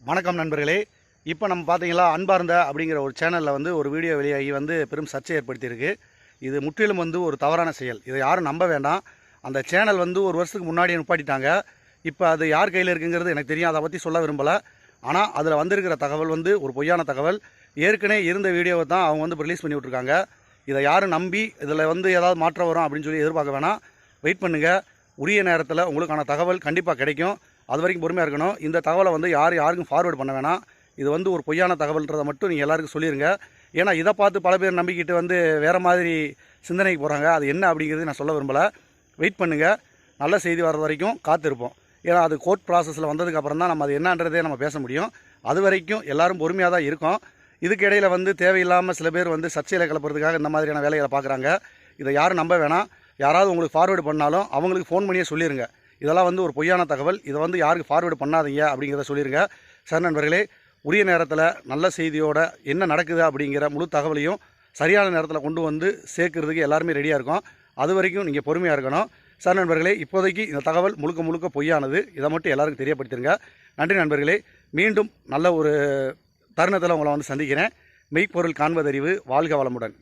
வணக்கம் நண்பர்களே. இப்போ நம்ம பார்த்தீங்களா, அன்பார்ந்த அப்படிங்கிற ஒரு சேனலில் ஒரு வீடியோ வெளியாகி பெரும் சர்ச்சை ஏற்படுத்தியிருக்கு. இது முற்றிலும் ஒரு தவறான செயல். இதை யாரும் நம்ப வேண்டாம். அந்த சேனல் ஒரு வருஷத்துக்கு முன்னாடியே நிப்பாட்டிட்டாங்க. இப்போ அது யார் கையில் இருக்குங்கிறது எனக்கு தெரியும். அதை பற்றி சொல்ல விரும்பலை. ஆனால் அதில் வந்திருக்கிற தகவல் ஒரு பொய்யான தகவல். ஏற்கனவே இருந்த வீடியோவை தான் அவங்க இப்போ ரிலீஸ் பண்ணி விட்ருக்காங்க. இதை யாரும் நம்பி இதில் ஏதாவது மாற்றம் வரும் அப்படின்னு சொல்லி எதிர்பார்க்க வேணாம். வெயிட் பண்ணுங்கள். உரிய நேரத்தில் உங்களுக்கான தகவல் கண்டிப்பாக கிடைக்கும். அது வரைக்கும் பொறுமையாக இருக்கணும். இந்த தகவலை யாருக்கும் ஃபார்வேர்டு பண்ண வேணாம். இது ஒரு பொய்யான தகவல்ன்றதை மட்டும் நீங்கள் எல்லாருக்கும் சொல்லிடுங்க. ஏன்னா இதை பார்த்து பல பேர் நம்பிக்கிட்டு வேறு மாதிரி சிந்தனைக்கு போகிறாங்க. அது என்ன அப்படிங்கிறது நான் சொல்ல விரும்பலை. வெயிட் பண்ணுங்கள். நல்ல செய்தி வர்றது வரைக்கும் காத்திருப்போம். ஏன்னா அது கோர்ட் ப்ராசஸில் வந்ததுக்கப்புறம் தான் நம்ம அது என்னன்றதே நம்ம பேச முடியும். அது வரைக்கும் எல்லோரும் பொறுமையாக தான் இருக்கும். இதுக்கு இடையில் தேவையில்லாமல் சில பேர் சர்ச்சையில் கிளப்புறதுக்காக இந்த மாதிரியான வேலைகளை பார்க்குறாங்க. இதை யாரும் நம்ப வேணாம். யாராவது உங்களுக்கு ஃபார்வேர்டு பண்ணாலும் அவங்களுக்கு ஃபோன் பண்ணியே சொல்லிடுங்க. இதெல்லாம் ஒரு பொய்யான தகவல். இதை யாருக்கு ஃபார்வேர்டு பண்ணாதீங்க அப்படிங்கிறத சொல்லிடுங்க. சரி நண்பர்களே, உரிய நேரத்தில் நல்ல செய்தியோட என்ன நடக்குது அப்படிங்கிற முழு தகவலையும் சரியான நேரத்தில் கொண்டு சேர்க்கறதுக்கு எல்லாருமே ரெடியாக இருக்கும். அது வரைக்கும் நீங்கள் பொறுமையாக இருக்கணும். சரி நண்பர்களே, இப்போதைக்கு இந்த தகவல் முழுக்க முழுக்க பொய்யானது. இதை மட்டும் எல்லாருக்கும் தெரியப்படுத்திடுங்க. நன்றி நண்பர்களே. மீண்டும் நல்ல ஒரு தருணத்தில் உங்களை சந்திக்கிறேன். மெய்ப்பொருள் காண்பதறிவு. வாழ்க வளமுடன்.